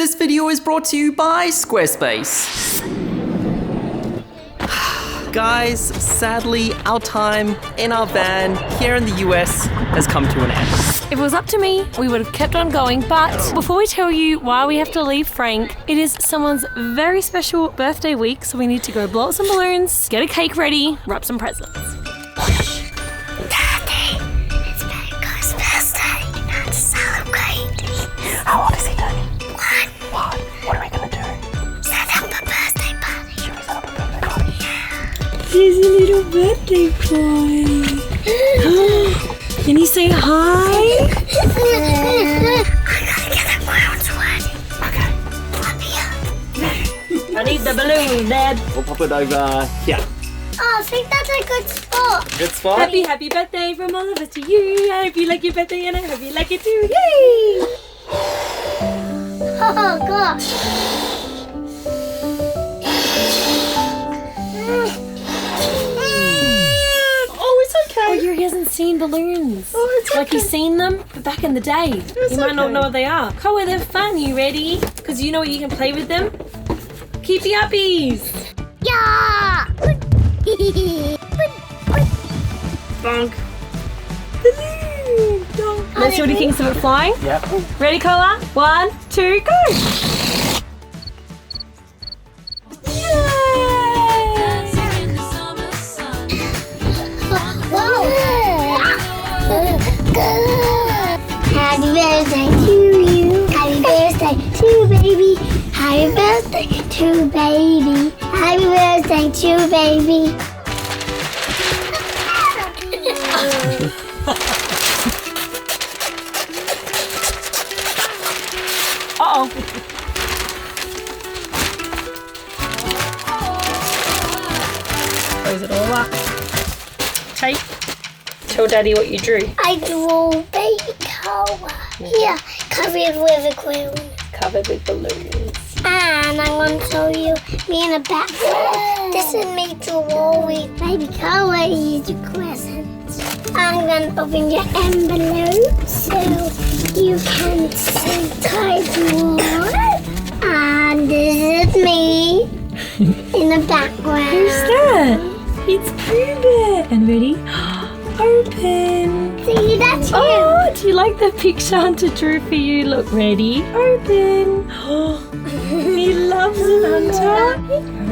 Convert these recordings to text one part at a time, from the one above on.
This video is brought to you by Squarespace. Guys, sadly, our time in our van here in the US has come to an end. If it was up to me, we would have kept on going, but before we tell you why we have to leave Frank, it is someone's very special birthday week, so we need to go blow up some balloons, get a cake ready, wrap some presents. Daddy, it's Franco's birthday. Let's celebrate. How old is he, Tony? One. What are we gonna do? Set up a birthday party. Should we set up a birthday party? Here's a little birthday boy. Can you say hi? I gotta get the crowds ready. Okay. Up here. I need the balloon, Dad. We'll pop it over here. Oh, I think that's a good spot. Good spot. Happy birthday from all of us to you. I hope you like your birthday and I hope you like it too. Yay! Oh, gosh. Oh, it's okay. Oh, he hasn't seen balloons. Oh, it's like he's seen them, but back in the day. You might not know what they are. Koa, they're fun. You ready? Because you know what, you can play with them. Keepy uppies. Yeah! Bonk. Balloon. Donk. Let's see what he thinks of it flying. Yep. Ready, Koa? 1, 2, go. Happy birthday to you. Happy birthday to baby. Happy birthday to baby. Happy birthday to baby. Uh-oh. Close it all up. Tape. Tell Daddy what you drew. I drew baby Koa. Here, covered with a crown. Covered with balloons. And I'm going to show you me in the background. This is me drawing baby Koa is a present. I'm going to open your envelope so you can see title. And this is me in the background. Who's that? It's Pooh Bear. And ready? Open. See, that's you. Oh, do you like the picture Hunter drew for you? Look, ready? Open. Oh, he loves it, Hunter.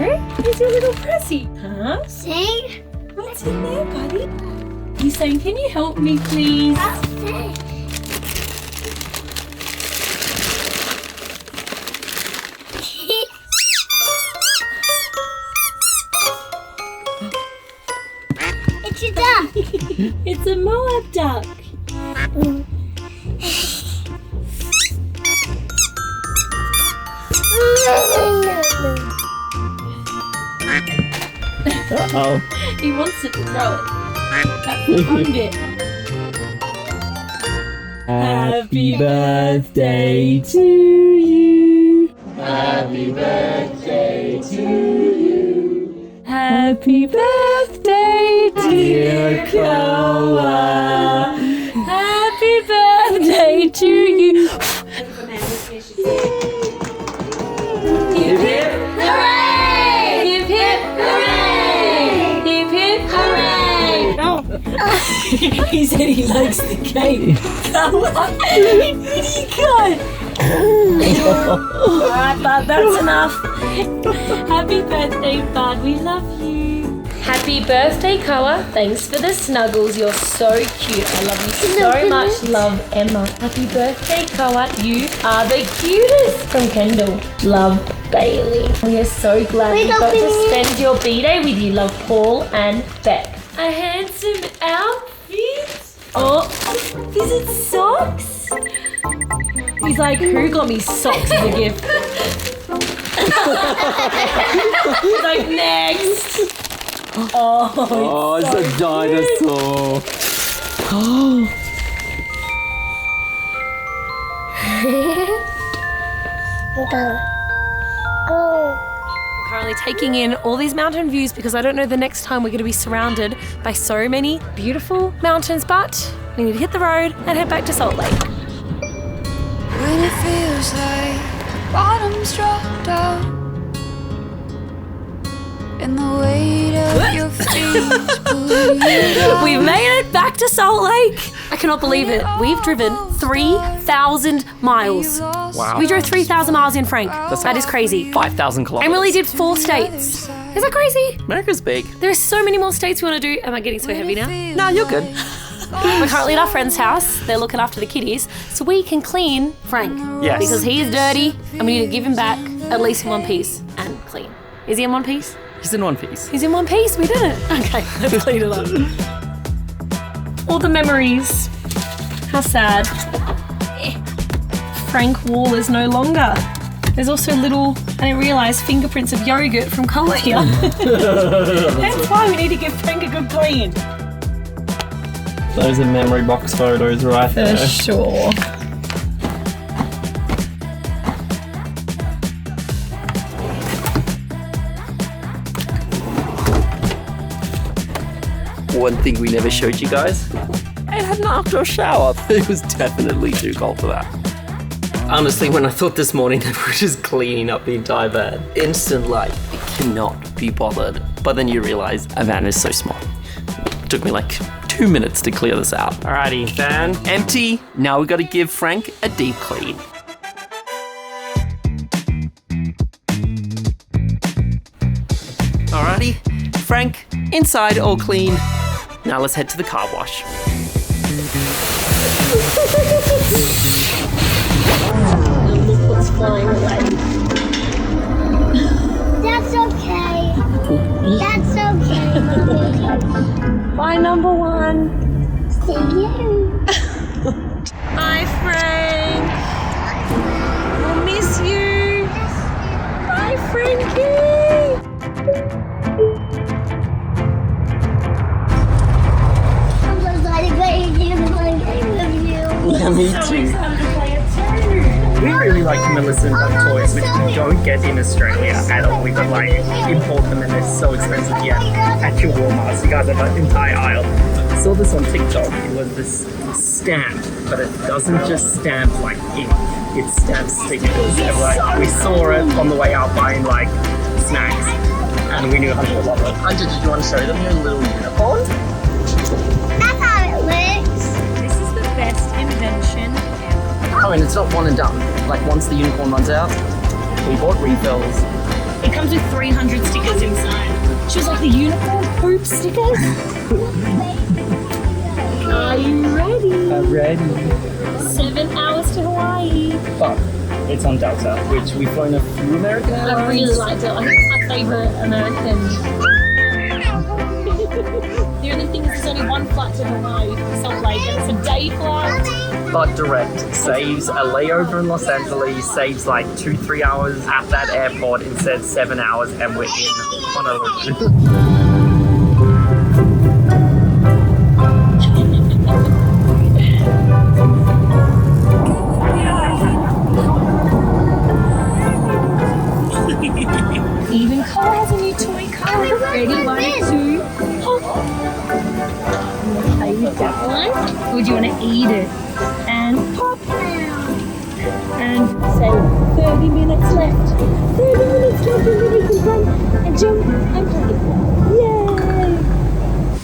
Here, here's your little pressie. Huh? See? What's in there, buddy? He's saying, can you help me, please? Okay. It's a duck. It's a Moab duck. Uh-oh. He wants it to throw it. That's the fun bit. Happy birthday to you. Happy birthday to you. Happy birthday, dear Koa. Happy birthday to you. Hip hip hooray! Hip hip hooray! Hip hip hooray! Oh. He said he likes the cake. Koa, what do you got? Alright, Bud, that's enough. Happy birthday, Bud. We love you. Happy birthday, Koa. Thanks for the snuggles. You're so cute. I love you so much. Love, Emma. Happy birthday, Koa. You are the cutest. From Kendall. Love, Bailey. We are so glad we got to spend your B-Day with you. Love, Paul and Beck. A handsome outfit. Oh, is it socks? He's like, who got me socks as a gift? He's like, next. Oh, it's a dinosaur. Oh. Go. Currently taking in all these mountain views because I don't know the next time we're going to be surrounded by so many beautiful mountains, but we need to hit the road and head back to Salt Lake. When it feels like I'm strapped out, and the weight of your feet pull you down. We've made it back to Salt Lake. I cannot believe it. We've driven 3,000 miles. Wow. We drove 3,000 miles in, Frank. That is crazy. 5,000 kilometers. Emily did 4 states. Is that crazy? America's big. There are so many more states we want to do. Am I getting so heavy now? No, you're good. We're currently at our friend's house. They're looking after the kitties. So we can clean Frank. Yes. Because he is dirty and we need to give him back at least in one piece and clean. Is he in one piece? He's in one piece. He's in one piece? We did it. Okay, let's clean it up. All the memories. How sad. Frank Wall is no longer. There's also little, I didn't realise, fingerprints of yogurt from Cola here. That's why we need to give Frank a good clean. Those are memory box photos right there. For sure. One thing we never showed you guys, I had an outdoor shower. It was definitely too cold for that. Honestly, when I thought this morning that we were just cleaning up the entire van, instant like, it cannot be bothered. But then you realize a van is so small. It took me like 2 minutes to clear this out. Alrighty, van empty. Now we gotta give Frank a deep clean. Alrighty, Frank, inside all clean. Now let's head to the car wash. Look what's flying away. That's okay. That's okay, Mommy. Bye, number 1. See you. Bye, Frank. We'll miss you. Bye, Frankie. I'm so excited to play a game with you. Yeah, me too. We really like Millicent Duck toys, which we don't get in Australia at all. We could like import them and they're so expensive to get at your Walmart. So you guys have an entire aisle. I saw this on TikTok. It was this stamp, but it doesn't just stamp like ink. It stamps stickers. And like we saw it on the way out buying like snacks, and we knew Hunter would love it. Hunter, did you want to show them your little unicorn? That's how it works. This is the best invention ever. Oh, and it's not one and done. Like once the unicorn runs out, we bought refills. It comes with 300 stickers inside. She was like, the unicorn poop stickers? Are you ready? I'm ready. 7 hours to Hawaii. But it's on Delta, which we've flown a few American Airlines. I really liked it. I think it's my favourite American. The only thing is there's only one flight to Hawaii from Salt Lake and it's a day flight. But direct saves a layover in Los Angeles, saves like 2-3 hours at that airport instead of 7 hours, and we're in Honolulu. Even Cole has a new toy car. Ready, 1, 2. Play with that one? Or do you want to eat it? And pop and say 30 minutes left. 30 minutes left and then you can run and jump and play. Yay!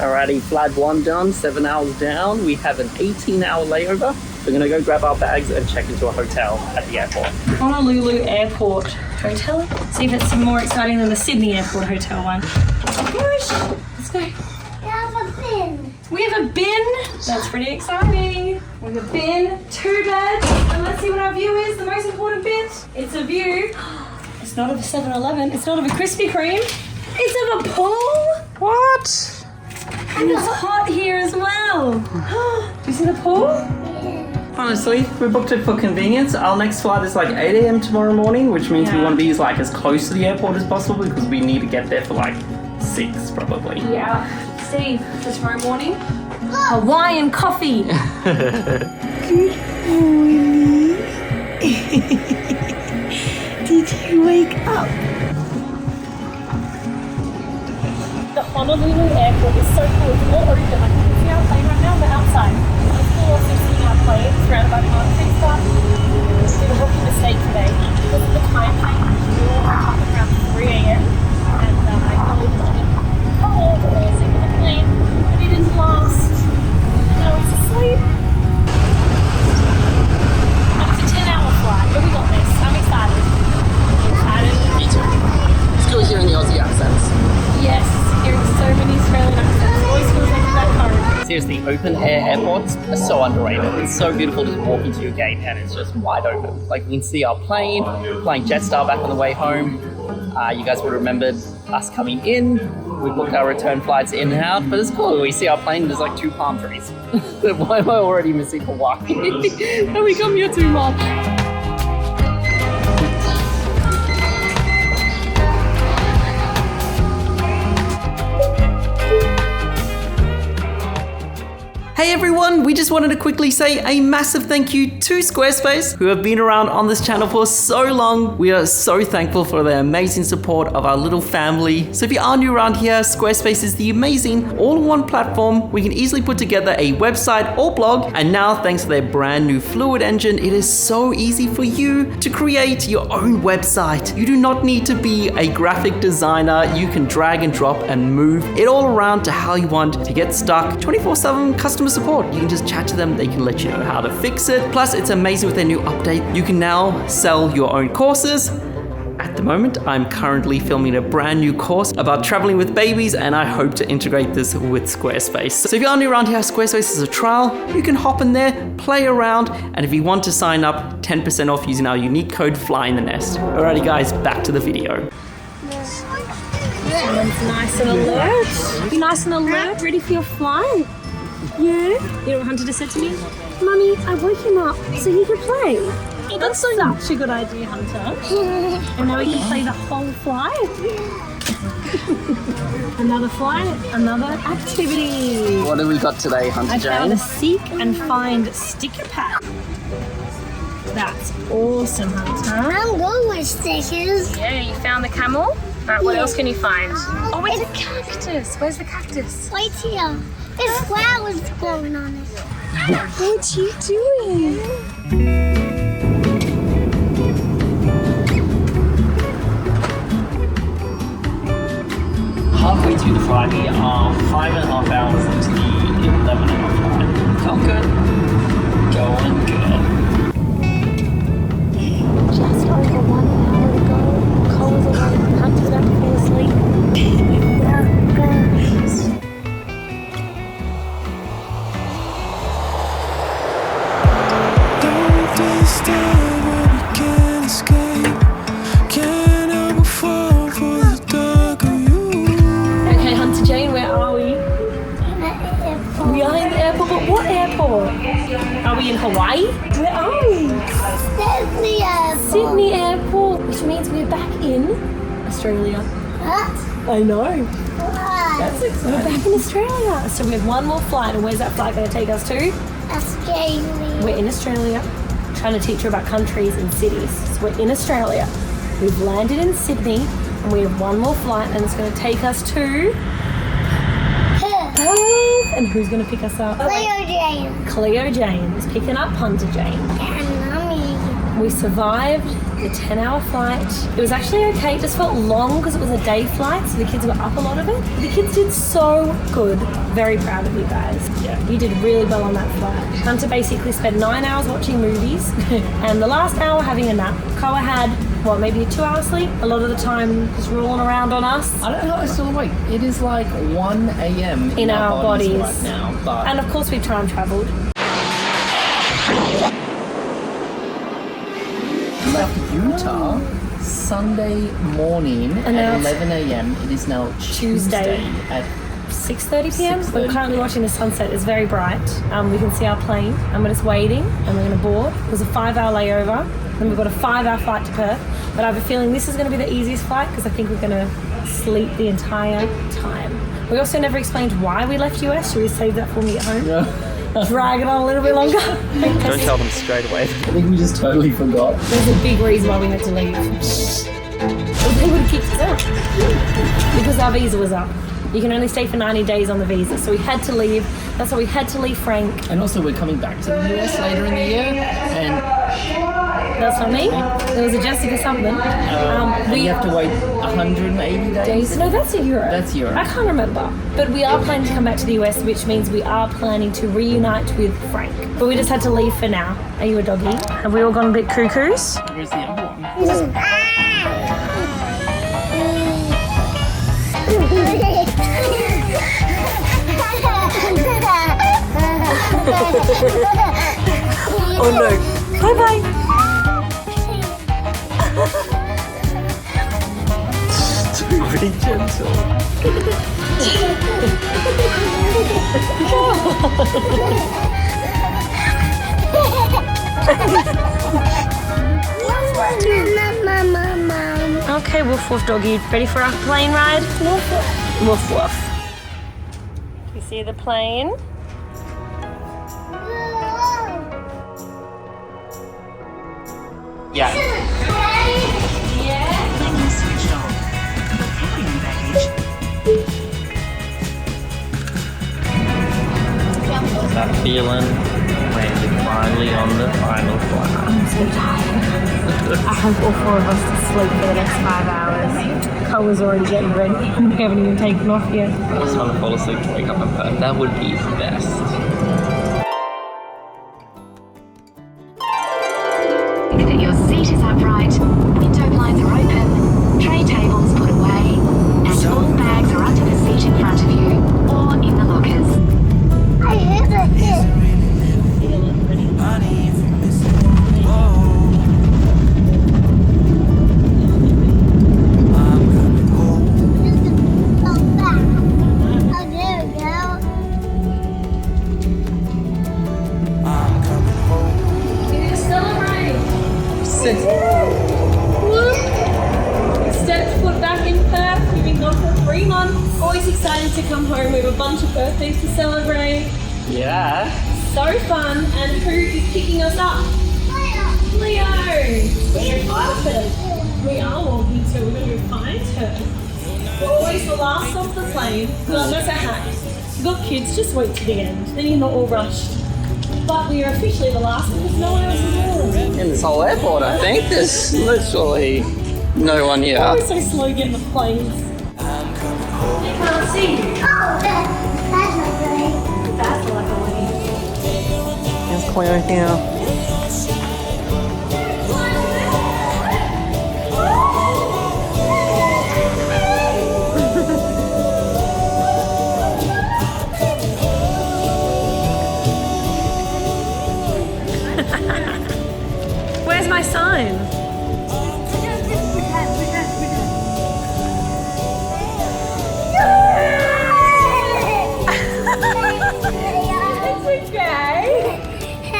Alrighty, flight 1 done, 7 hours down. We have an 18-hour layover. We're gonna go grab our bags and check into a hotel at the airport. Honolulu Airport Hotel. See if it's more exciting than the Sydney Airport Hotel one. Gosh, let's go. Have a bin. We have a bin. That's pretty exciting. We have a bin, 2 beds, and let's see what our view is. The most important bit. It's a view. It's not of a 7-Eleven. It's not of a Krispy Kreme. It's of a pool. What? And it's hot here as well. Do you see the pool? Honestly, we booked it for convenience. Our next flight is like 8 a.m. tomorrow morning, which means we want to be like as close to the airport as possible because we need to get there for like 6 probably. Yeah. See, for tomorrow morning, Hawaiian coffee. Good morning. Did you wake up? The Honolulu airport is so cool. It's all open. Like, you can see our plane right now, but outside. It's cool also seeing our plane surrounded by palm trees, but we were making a mistake today. Because of the time seriously, open air airports are so underrated. It's so beautiful to walk into your gate and it's just wide open. Like, we can see our plane, flying Jetstar back on the way home. You guys would have remembered us coming in. We booked our return flights in and out, but it's cool. We see our plane, there's like 2 palm trees. Why am I already missing Hawaii? And we come here too much. Hey everyone, we just wanted to quickly say a massive thank you to Squarespace, who have been around on this channel for so long. We are so thankful for their amazing support of our little family. So if you are new around here, Squarespace is the amazing all-in-one platform. We can easily put together a website or blog, and now thanks to their brand new Fluid engine, it is so easy for you to create your own website. You do not need to be a graphic designer. You can drag and drop and move it all around to how you want to get stuck. 24/7 customer support. You can just chat to them. They can let you know how to fix it. Plus, it's amazing with their new update. You can now sell your own courses. At the moment, I'm currently filming a brand new course about traveling with babies, and I hope to integrate this with Squarespace. So if you're new around here, Squarespace is a trial. You can hop in there, play around, and if you want to sign up, 10% off using our unique code FLYINTHENEST. Alrighty guys, back to the video. Someone's nice and alert. Be nice and alert, ready for your flight. Yeah? You know what Hunter just said to me? Mummy, I woke him up so he could play. Oh, that's such a good idea, Hunter. And now he can play the whole flight. Another flight, another activity. What have we got today, Hunter I found Jane? a seek and find sticker pack. That's awesome, Hunter. I'm good with stickers. Yeah, you found the camel. Right, what else can you find? Oh, wait, the cactus. Where's the cactus? Wait here. There's flowers growing on it. What are you doing? Halfway through the flight, we are 5.5 hours into the 11-hour flight. Felt good. Going good. Just over 1 hour to go. Cole's awake. Hunter's about to fall asleep. Okay, Hunter Jane, where are we? We are in the airport, but what airport? Are we in Hawaii? Where are we? Sydney Airport. Sydney Airport, which means we're back in Australia. What? I know. Why? We're back in Australia. So we have one more flight, and where's that flight going to take us to? Australia. We're in Australia, trying to teach her about countries and cities. So we're in Australia. We've landed in Sydney, and we have one more flight, and it's going to take us to Perth. And who's going to pick us up? Leo Jane. Cleo Jane is picking up Hunter Jane. And Mommy. We survived the 10-hour flight. It was actually okay. It just felt long because it was a day flight, so the kids were up a lot of it. The kids did so good. Very proud of you guys. Yeah, you did really well on that flight. Hunter basically spent 9 hours watching movies and the last hour having a nap. Koa had, what, maybe a 2-hour sleep? A lot of the time just rolling around on us. I don't know, I'm still awake. It is like 1 a.m. in our bodies right now. But and of course we've time traveled. left Utah Sunday morning And now at it's 11 a.m. It is now Tuesday at 6:30 p.m. 6:30 We're currently watching the sunset. It's very bright. We can see our plane and we're just waiting and we're going to board. It was a 5-hour layover. Then we've got a 5-hour flight to Perth. But I have a feeling this is going to be the easiest flight because I think we're going to sleep the entire time. We also never explained why we left US. Should we save that for when we get home? Yeah. Drag it on a little bit longer. Don't tell them straight away. I think we just totally forgot. There's a big reason why we had to leave. Or they would have kicked us out. Because our visa was up. You can only stay for 90 days on the visa. So we had to leave. That's why we had to leave Frank. And also we're coming back to the US later in the year. And that's not me. There was a Jessica something. we have to wait 180 days. No, that's in Europe. That's Europe. I can't remember. But we are planning to come back to the US, which means we are planning to reunite with Frank. But we just had to leave for now. Are you a doggy? Have we all gone a bit cuckoos? Where's the other one? Oh no. Bye bye. Be gentle. Okay, woof woof doggy. Ready for our plane ride? Woof woof. Woof woof. You see the plane? Yeah. What's that feeling when you're finally on the final flight? I'm so tired. I hope all four of us to sleep for the next 5 hours. Cola's already getting ready and we haven't even taken off yet. I just want to fall asleep to wake up in bed. That would be the best. That your seat is upright, window blinds are open, tray tables put away, and all bags are under the seat in front of you or in the lockers. I heard it. Steps put back in Perth. We've been gone for 3 months. Always excited to come home. We have a bunch of birthdays to celebrate. Yeah. So fun. And who is picking us up? Leo. We're excited. We are walking, so we're going to go find her. We're always the last off the plane. God, that's a hack. You've got kids, just wait to the end. Then you're not all rushed. But we are officially the last because no one else is there. In this whole airport, I think there's literally no one here. We're so slow getting the planes. They can't see you. Oh, that's not great. That's luckily. It's clear here. Where's my sign? It's okay.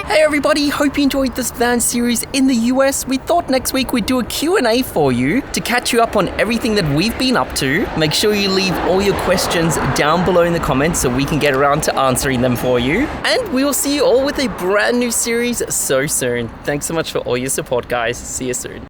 Hey everybody, hope you enjoyed this van series in the US. We thought next week we'd do a Q&A for you to catch you up on everything that we've been up to. Make sure you leave all your questions down below in the comments so we can get around to answering them for you. And we will see you all with a brand new series so soon. Thanks so much for all your support, guys. See you soon.